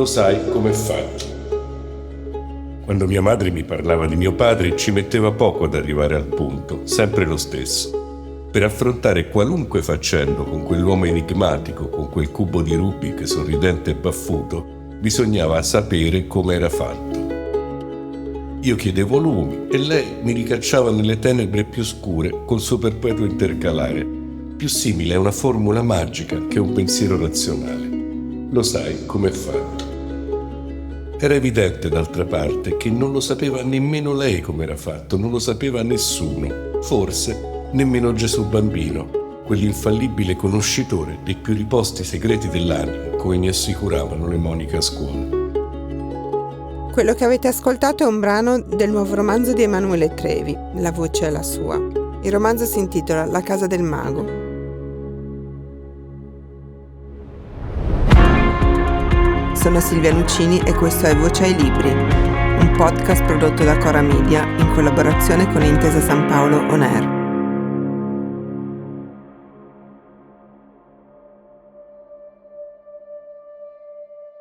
Lo sai com'è fatto. Quando mia madre mi parlava di mio padre ci metteva poco ad arrivare al punto, sempre lo stesso. Per affrontare qualunque faccenda con quell'uomo enigmatico, con quel cubo di Rubik sorridente e baffuto, bisognava sapere come era fatto. Io chiedevo lumi e lei mi ricacciava nelle tenebre più scure col suo perpetuo intercalare, più simile a una formula magica che a un pensiero razionale. Lo sai com'è fatto. Era evidente, d'altra parte, che non lo sapeva nemmeno lei com'era fatto, non lo sapeva nessuno, forse nemmeno Gesù bambino, quell'infallibile conoscitore dei più riposti segreti dell'anima, come mi assicuravano le moniche a scuola. Quello che avete ascoltato è un brano del nuovo romanzo di Emanuele Trevi, La voce è la sua. Il romanzo si intitola La casa del mago. Sono Silvia Lucini e questo è Voce ai Libri, un podcast prodotto da Cora Media in collaborazione con Intesa San Paolo On Air.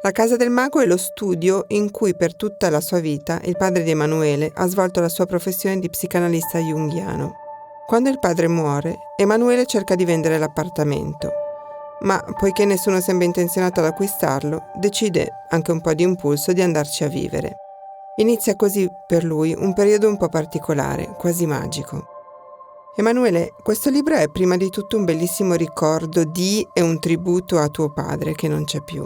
La casa del mago è lo studio in cui per tutta la sua vita il padre di Emanuele ha svolto la sua professione di psicanalista junghiano. Quando il padre muore, Emanuele cerca di vendere l'appartamento. Ma poiché nessuno sembra intenzionato ad acquistarlo, decide, anche un po' di impulso, di andarci a vivere. Inizia così per lui un periodo un po' particolare, quasi magico. Emanuele, questo libro è prima di tutto un bellissimo ricordo di e un tributo a tuo padre che non c'è più.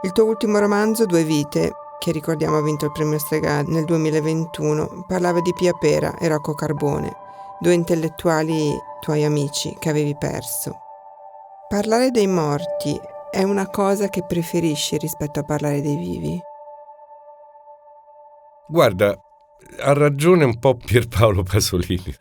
Il tuo ultimo romanzo, Due vite, che ricordiamo ha vinto il premio Strega nel 2021, parlava di Pia Pera e Rocco Carbone, due intellettuali tuoi amici che avevi perso. Parlare dei morti è una cosa che preferisci rispetto a parlare dei vivi? Guarda, ha ragione un po' Pierpaolo Pasolini,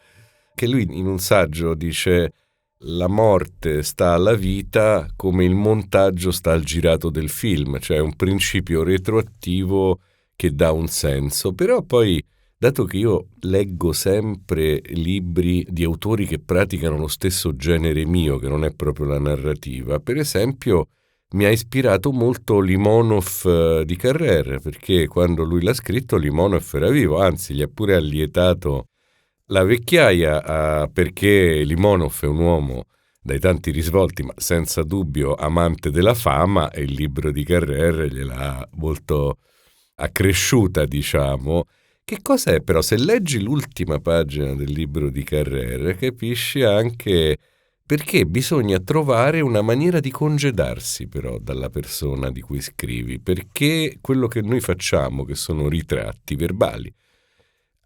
che lui in un saggio dice: la morte sta alla vita come il montaggio sta al girato del film, cioè un principio retroattivo che dà un senso. Però poi, dato che io leggo sempre libri di autori che praticano lo stesso genere mio, che non è proprio la narrativa, per esempio mi ha ispirato molto Limonov di Carrère, perché quando lui l'ha scritto Limonov era vivo, anzi gli ha pure allietato la vecchiaia, perché Limonov è un uomo dai tanti risvolti, ma senza dubbio amante della fama, e il libro di Carrère gliel'ha molto accresciuta, diciamo. Che cosa è però? Se leggi l'ultima pagina del libro di Carrère capisci anche perché bisogna trovare una maniera di congedarsi però dalla persona di cui scrivi, perché quello che noi facciamo, che sono ritratti verbali,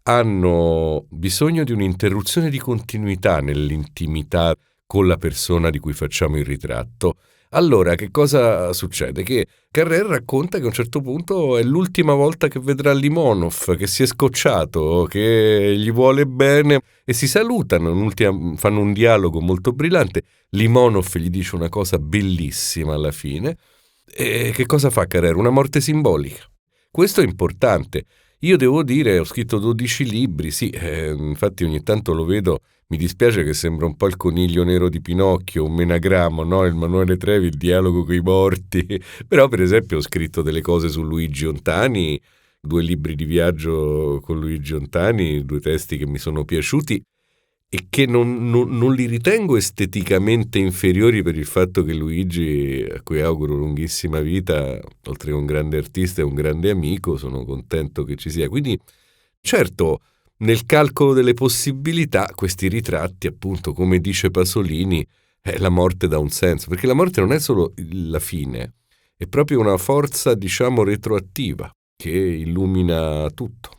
hanno bisogno di un'interruzione di continuità nell'intimità con la persona di cui facciamo il ritratto. Allora, che cosa succede? Che Carrère racconta che a un certo punto è l'ultima volta che vedrà Limonov, che si è scocciato, che gli vuole bene, e si salutano, fanno un dialogo molto brillante. Limonov gli dice una cosa bellissima alla fine. E che cosa fa Carrère? Una morte simbolica. Questo è importante. Io devo dire, ho scritto 12 libri, sì, infatti ogni tanto lo vedo, mi dispiace che sembra un po' il coniglio nero di Pinocchio, un menagramo, no? Emanuele Trevi, il dialogo coi morti. Però per esempio ho scritto delle cose su Luigi Ontani, 2 libri di viaggio con Luigi Ontani, 2 testi che mi sono piaciuti e che non li ritengo esteticamente inferiori per il fatto che Luigi, a cui auguro lunghissima vita, oltre che un grande artista e un grande amico, sono contento che ci sia. Quindi, certo, nel calcolo delle possibilità, questi ritratti, appunto, come dice Pasolini, la morte dà un senso, perché la morte non è solo la fine, è proprio una forza, diciamo, retroattiva che illumina tutto.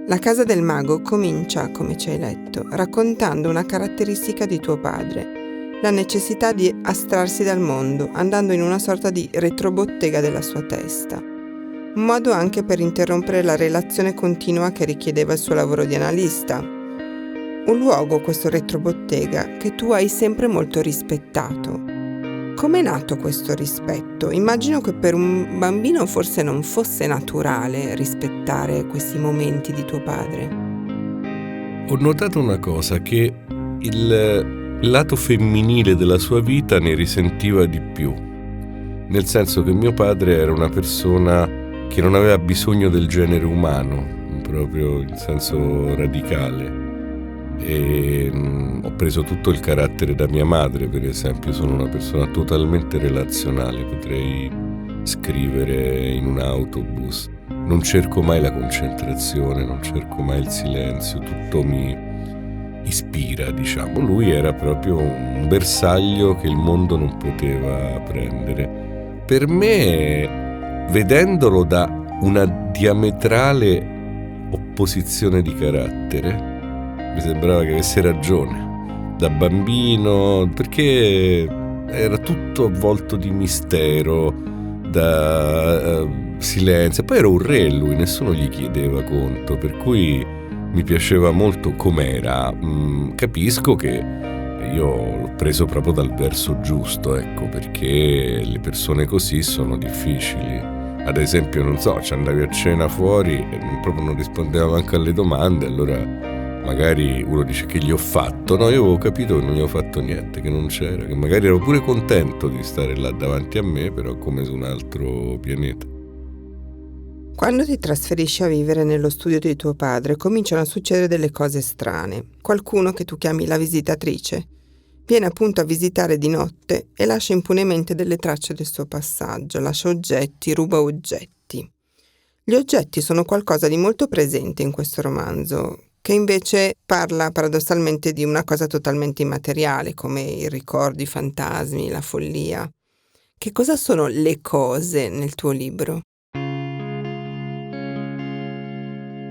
La casa del mago comincia, come ci hai letto, raccontando una caratteristica di tuo padre, la necessità di astrarsi dal mondo, andando in una sorta di retrobottega della sua testa. Un modo anche per interrompere la relazione continua che richiedeva il suo lavoro di analista. Un luogo, questo retrobottega, che tu hai sempre molto rispettato. Com'è nato questo rispetto? Immagino che per un bambino forse non fosse naturale rispettare questi momenti di tuo padre. Ho notato una cosa, che il lato femminile della sua vita ne risentiva di più. nel senso che mio padre era una persona che non aveva bisogno del genere umano, proprio in senso radicale. E ho preso tutto il carattere da mia madre, per esempio. Sono una persona totalmente relazionale, potrei scrivere in un autobus, non cerco mai la concentrazione, non cerco mai il silenzio, tutto mi ispira, diciamo. Lui era proprio un bersaglio che il mondo non poteva prendere. Per me, vedendolo da una diametrale opposizione di carattere, mi sembrava che avesse ragione da bambino, perché era tutto avvolto di mistero, da silenzio. Poi era un re lui, nessuno gli chiedeva conto, per cui mi piaceva molto com'era. Capisco che io l'ho preso proprio dal verso giusto, ecco, perché le persone così sono difficili. Ad esempio, non so, ci andavi a cena fuori e proprio non rispondeva manco alle domande, allora magari uno dice che gli ho fatto. No, io avevo capito che non gli ho fatto niente, che non c'era, che magari ero pure contento di stare là davanti a me, però come su un altro pianeta. Quando ti trasferisci a vivere nello studio di tuo padre, cominciano a succedere delle cose strane. Qualcuno che tu chiami la visitatrice viene appunto a visitare di notte e lascia impunemente delle tracce del suo passaggio, lascia oggetti, ruba oggetti. Gli oggetti sono qualcosa di molto presente in questo romanzo, che invece parla paradossalmente di una cosa totalmente immateriale, come i ricordi, i fantasmi, la follia. Che cosa sono le cose nel tuo libro?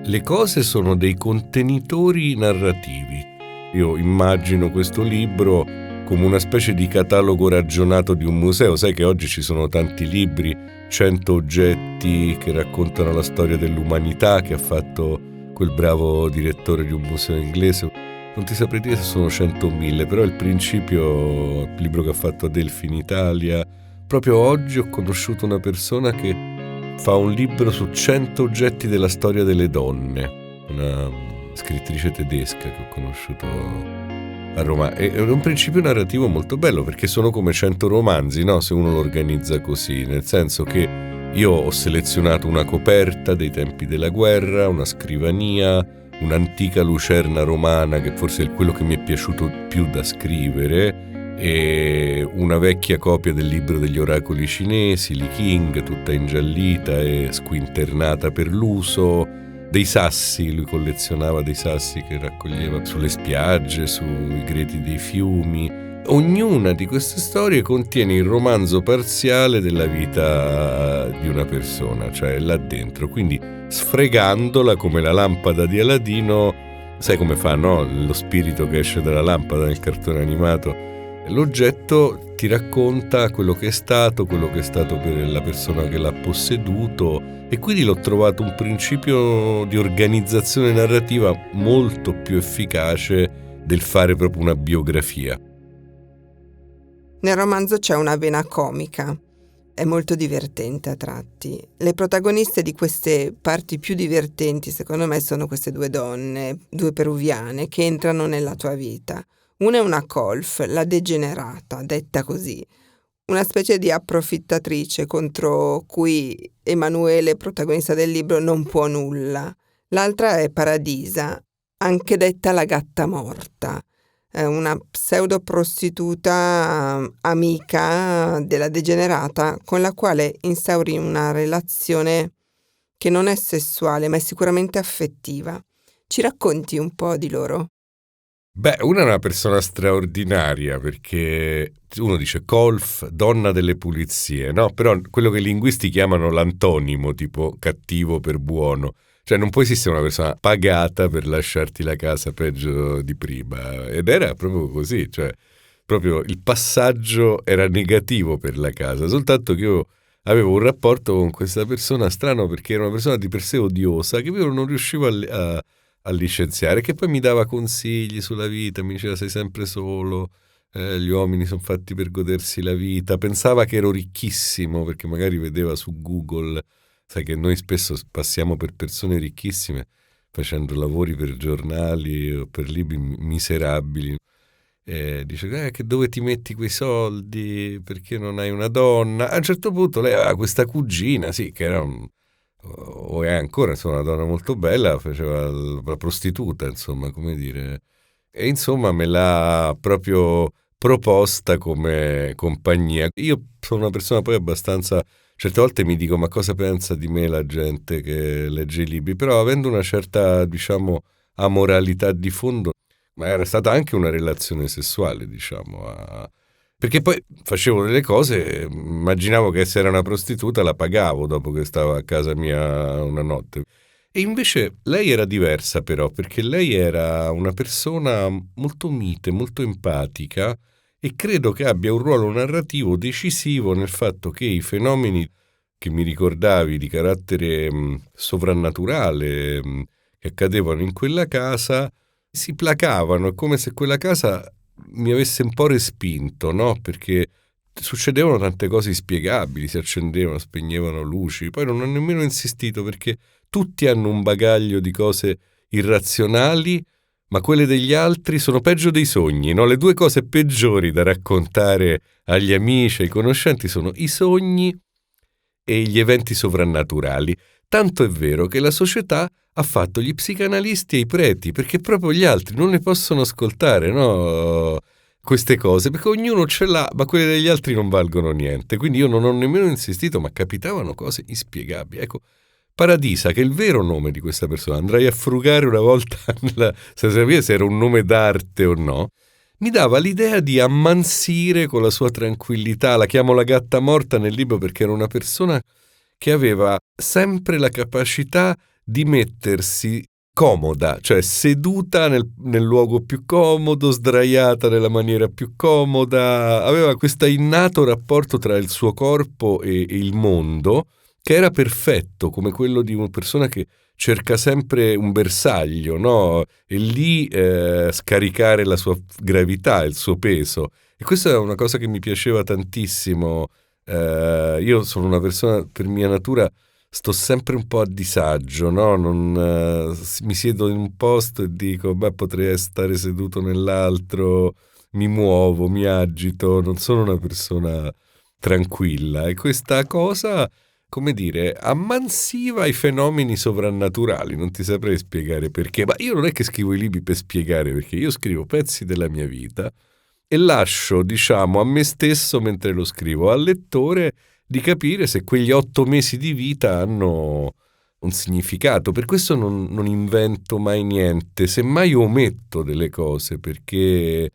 Le cose sono dei contenitori narrativi. Io immagino questo libro come una specie di catalogo ragionato di un museo. Sai che oggi ci sono tanti libri, 100 oggetti che raccontano la storia dell'umanità, che ha fatto quel bravo direttore di un museo inglese. Non ti saprei dire se sono 100 o 1000, però il principio, il libro che ha fatto Adelphi in Italia. Proprio oggi ho conosciuto una persona che fa un libro su 100 oggetti della storia delle donne, una scrittrice tedesca che ho conosciuto a Roma. È un principio narrativo molto bello, perché sono come 100 romanzi, no? Se uno lo organizza così, nel senso che io ho selezionato una coperta dei tempi della guerra, una scrivania, un'antica lucerna romana, che forse è quello che mi è piaciuto più da scrivere, e una vecchia copia del libro degli oracoli cinesi, Li King, tutta ingiallita e squinternata per l'uso, dei sassi, lui collezionava dei sassi che raccoglieva sulle spiagge, sui greti dei fiumi. Ognuna di queste storie contiene il romanzo parziale della vita di una persona, cioè là dentro, quindi sfregandola come la lampada di Aladino. Sai come fa, no? Lo spirito che esce dalla lampada nel cartone animato. L'oggetto ti racconta quello che è stato per la persona che l'ha posseduto, e quindi l'ho trovato un principio di organizzazione narrativa molto più efficace del fare proprio una biografia. Nel romanzo c'è una vena comica, è molto divertente a tratti. Le protagoniste di queste parti più divertenti, secondo me, sono queste due donne, due peruviane, che entrano nella tua vita. Una è una colf, la degenerata, detta così, una specie di approfittatrice contro cui Emanuele, protagonista del libro, non può nulla. L'altra è Paradisa, anche detta la gatta morta, una pseudo prostituta amica della degenerata, con la quale instauri una relazione che non è sessuale ma è sicuramente affettiva. Ci racconti un po' di loro? Beh, una è una persona straordinaria, perché uno dice colf, donna delle pulizie, no? Però quello che i linguisti chiamano l'antonimo, tipo cattivo per buono. Cioè non può esistere una persona pagata per lasciarti la casa peggio di prima. Ed era proprio così, cioè proprio il passaggio era negativo per la casa, soltanto che io avevo un rapporto con questa persona strano, perché era una persona di per sé odiosa che io non riuscivo a licenziare, che poi mi dava consigli sulla vita, mi diceva sei sempre solo, gli uomini sono fatti per godersi la vita, pensava che ero ricchissimo perché magari vedeva su Google. Sai che noi spesso passiamo per persone ricchissime facendo lavori per giornali o per libri miserabili. dice che dove ti metti quei soldi, perché non hai una donna. A un certo punto lei aveva questa cugina, sì, che era o è ancora insomma, una donna molto bella, faceva la prostituta, insomma, come dire, e insomma me l'ha proprio proposta come compagnia. Io sono una persona poi abbastanza, certe volte mi dico ma cosa pensa di me la gente che legge i libri, però avendo una certa, diciamo, amoralità di fondo, ma era stata anche una relazione sessuale, diciamo, perché poi facevo delle cose, immaginavo che se era una prostituta la pagavo dopo che stava a casa mia una notte. E invece lei era diversa però, perché lei era una persona molto mite, molto empatica, e credo che abbia un ruolo narrativo decisivo nel fatto che i fenomeni che mi ricordavi di carattere sovrannaturale che accadevano in quella casa si placavano, è come se quella casa mi avesse un po' respinto, no? Perché succedevano tante cose inspiegabili, si accendevano, spegnevano luci, poi non ho nemmeno insistito perché tutti hanno un bagaglio di cose irrazionali, ma quelle degli altri sono peggio dei sogni, no? Le due cose peggiori da raccontare agli amici, ai conoscenti sono i sogni e gli eventi sovrannaturali. Tanto è vero che la società ha fatto gli psicanalisti e i preti, perché proprio gli altri non ne possono ascoltare, no? Queste cose, perché ognuno ce l'ha, ma quelle degli altri non valgono niente. Quindi io non ho nemmeno insistito, ma capitavano cose inspiegabili. Ecco, Paradisa, che è il vero nome di questa persona, andrai a frugare una volta senza sapere se era un nome d'arte o no, mi dava l'idea di ammansire con la sua tranquillità. La chiamo la gatta morta nel libro perché era una persona che aveva sempre la capacità di mettersi comoda, cioè seduta nel luogo più comodo, sdraiata nella maniera più comoda, aveva questo innato rapporto tra il suo corpo e il mondo che era perfetto, come quello di una persona che cerca sempre un bersaglio, no? E lì scaricare la sua gravità, il suo peso. E questa è una cosa che mi piaceva tantissimo. Io sono una persona, per mia natura, sto sempre un po' a disagio, no? Mi siedo in un posto e dico, beh, potrei stare seduto nell'altro, mi muovo, mi agito, non sono una persona tranquilla. E questa cosa, come dire, ammansiva i fenomeni sovrannaturali, non ti saprei spiegare perché, ma io non è che scrivo i libri per spiegare, perché io scrivo pezzi della mia vita e lascio, diciamo, a me stesso, mentre lo scrivo, al lettore di capire se quegli 8 mesi di vita hanno un significato. Per questo non invento mai niente, semmai ometto delle cose perché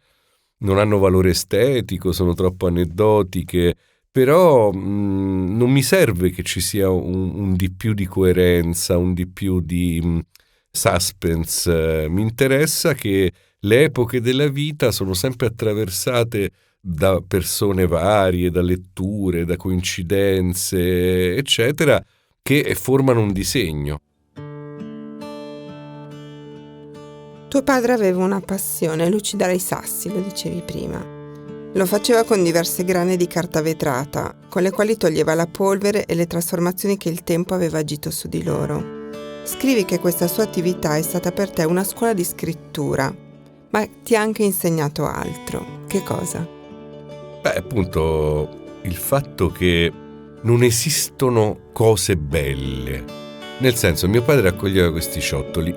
non hanno valore estetico, sono troppo aneddotiche, però non mi serve che ci sia un di più di coerenza, un di più di suspense. Mi interessa che le epoche della vita sono sempre attraversate da persone varie, da letture, da coincidenze, eccetera, che formano un disegno. Tuo padre aveva una passione, lucidare i sassi, lo dicevi prima. Lo faceva con diverse grane di carta vetrata, con le quali toglieva la polvere e le trasformazioni che il tempo aveva agito su di loro. Scrivi che questa sua attività è stata per te una scuola di scrittura, ma ti ha anche insegnato altro. Che cosa? Beh, appunto, il fatto che non esistono cose belle. Nel senso, mio padre raccoglieva questi ciottoli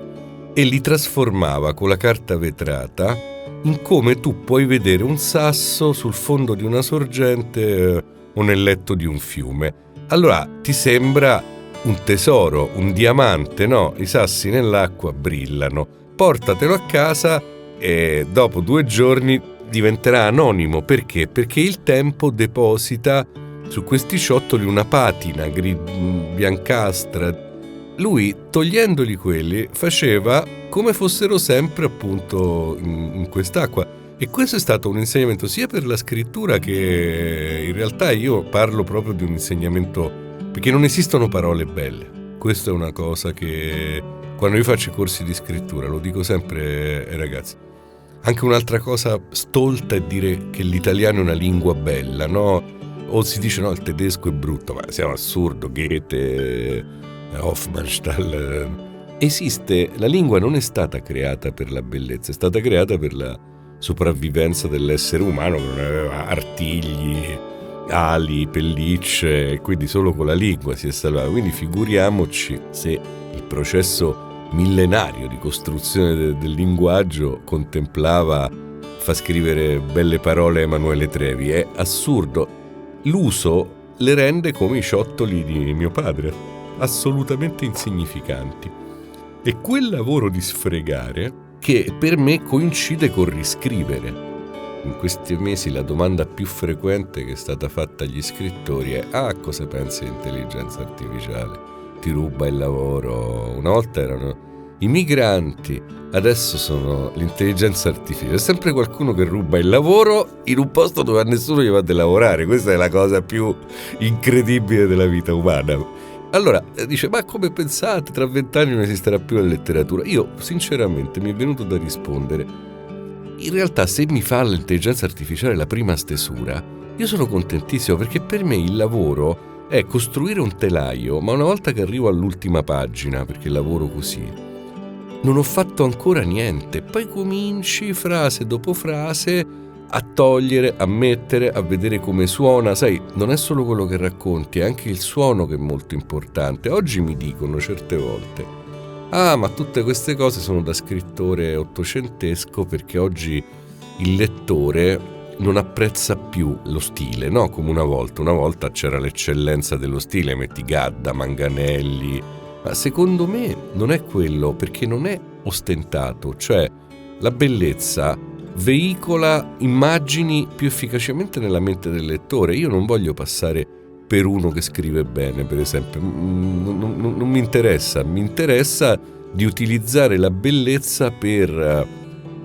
e li trasformava con la carta vetrata in come tu puoi vedere un sasso sul fondo di una sorgente o nel letto di un fiume. Allora ti sembra un tesoro, un diamante, no? I sassi nell'acqua brillano. Portatelo a casa e dopo 2 giorni diventerà anonimo. Perché? Perché il tempo deposita su questi ciottoli una patina biancastra. Lui, togliendoli quelli, faceva come fossero sempre appunto in quest'acqua. E questo è stato un insegnamento sia per la scrittura che in realtà io parlo proprio di un insegnamento, perché non esistono parole belle. Questa è una cosa che quando io faccio i corsi di scrittura lo dico sempre ai ragazzi. Anche un'altra cosa stolta è dire che l'italiano è una lingua bella, no? O si dice no, il tedesco è brutto, ma siamo assurdo, Goethe, Hofmannsthal. Esiste, la lingua non è stata creata per la bellezza, è stata creata per la sopravvivenza dell'essere umano, che non aveva artigli, ali, pellicce, quindi solo con la lingua si è salvato. Quindi figuriamoci se il processo millenario di costruzione del linguaggio contemplava fa scrivere belle parole a Emanuele Trevi. È assurdo. L'uso le rende come i ciottoli di mio padre, assolutamente insignificanti. E quel lavoro di sfregare che per me coincide con riscrivere. In questi mesi la domanda più frequente che è stata fatta agli scrittori è: cosa pensi di intelligenza artificiale? Ti ruba il lavoro? Una volta erano i migranti, adesso sono l'intelligenza artificiale. È sempre qualcuno che ruba il lavoro in un posto dove a nessuno gli va di lavorare. Questa è la cosa più incredibile della vita umana. Allora dice: ma come pensate, tra 20 anni non esisterà più la letteratura? Io sinceramente mi è venuto da rispondere: in realtà se mi fa l'intelligenza artificiale la prima stesura, io sono contentissimo, perché per me il lavoro è costruire un telaio, ma una volta che arrivo all'ultima pagina, perché lavoro così, non ho fatto ancora niente. Poi cominci frase dopo frase a togliere, a mettere, a vedere come suona. Sai, non è solo quello che racconti, è anche il suono che è molto importante. Oggi mi dicono certe volte: ma tutte queste cose sono da scrittore ottocentesco, perché oggi il lettore non apprezza più lo stile, no? Come una volta c'era l'eccellenza dello stile, metti Gadda, Manganelli. Ma secondo me non è quello, perché non è ostentato. Cioè, la bellezza veicola immagini più efficacemente nella mente del lettore. Io non voglio passare per uno che scrive bene, per esempio. Non mi interessa. Mi interessa di utilizzare la bellezza per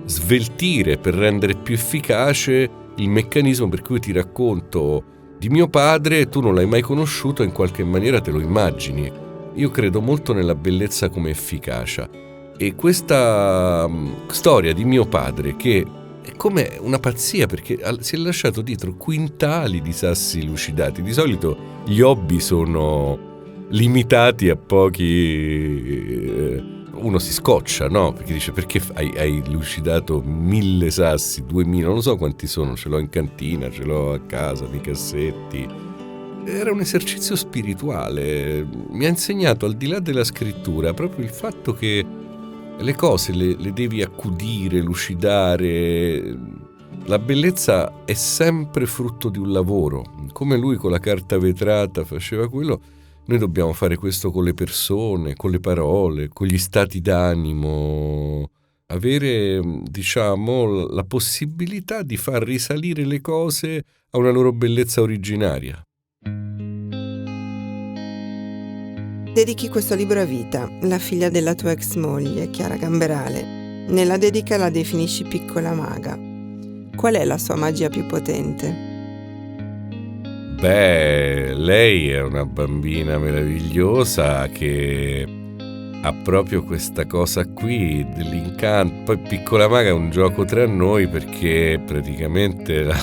sveltire, per rendere più efficace il meccanismo per cui ti racconto di mio padre. Tu non l'hai mai conosciuto, in qualche maniera te lo immagini. Io credo molto nella bellezza come efficacia, e questa storia di mio padre, che è come una pazzia, perché si è lasciato dietro quintali di sassi lucidati. Di solito gli hobby sono limitati a pochi. Uno si scoccia, no? Perché dice: perché hai lucidato 1000 sassi, 2000, non so quanti sono, ce l'ho in cantina, ce l'ho a casa, di cassetti. Era un esercizio spirituale. Mi ha insegnato, al di là della scrittura, proprio il fatto che le cose le devi accudire, lucidare. La bellezza è sempre frutto di un lavoro. Come lui con la carta vetrata faceva quello, noi dobbiamo fare questo con le persone, con le parole, con gli stati d'animo. Avere, diciamo, la possibilità di far risalire le cose a una loro bellezza originaria. Dedichi questo libro a Vita, la figlia della tua ex moglie, Chiara Gamberale. Nella dedica la definisci piccola maga. Qual è la sua magia più potente? Lei è una bambina meravigliosa che ha proprio questa cosa qui dell'incanto. Poi Piccola Maga è un gioco tra noi, perché praticamente la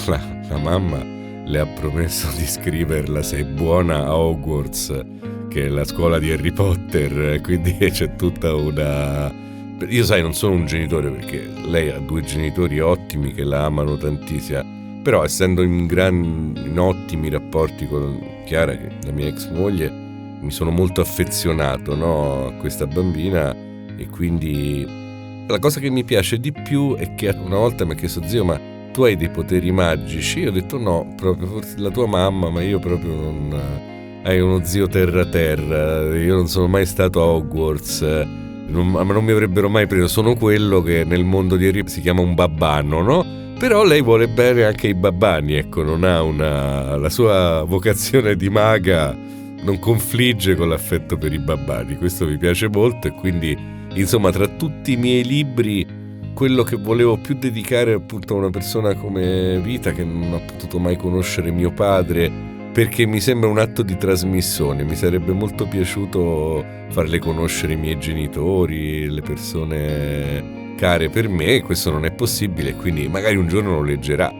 mamma le ha promesso di scriverla, sei buona, a Hogwarts, che è la scuola di Harry Potter, quindi c'è tutta una... Io, sai, non sono un genitore, perché lei ha 2 genitori ottimi che la amano tantissimo, però essendo in ottimi rapporti con Chiara, che è la mia ex moglie, mi sono molto affezionato, no, a questa bambina. E quindi la cosa che mi piace di più è che una volta mi ha chiesto: zio, ma tu hai dei poteri magici? Io ho detto no, proprio forse la tua mamma, ma io proprio non... Hai uno zio terra, io non sono mai stato a Hogwarts, ma non mi avrebbero mai preso. Sono quello che nel mondo di Harry si chiama un babbano, no? Però lei vuole bene anche i babbani, ecco, non ha la sua vocazione di maga non confligge con l'affetto per i babbani. Questo mi piace molto, e quindi, insomma, tra tutti i miei libri, quello che volevo più dedicare appunto a una persona come Vita, che non ha potuto mai conoscere mio padre, perché mi sembra un atto di trasmissione. Mi sarebbe molto piaciuto farle conoscere i miei genitori, le persone care per me. Questo non è possibile, quindi magari un giorno lo leggerà.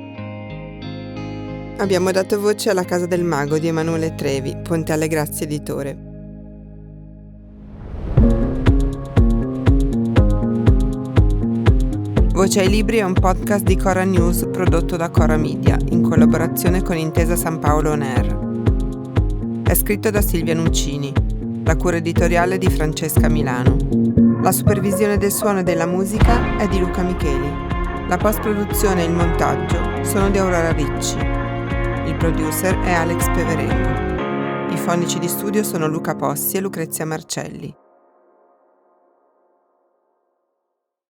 Abbiamo dato voce alla Casa del Mago di Emanuele Trevi, Ponte alle Grazie editore. Voce ai Libri è un podcast di Cora News prodotto da Cora Media in collaborazione con Intesa San Paolo On Air. È scritto da Silvia Nuccini, la cura editoriale di Francesca Milano. La supervisione del suono e della musica è di Luca Micheli. La post-produzione e il montaggio sono di Aurora Ricci. Il producer è Alex Peverengo. I fonici di studio sono Luca Possi e Lucrezia Marcelli.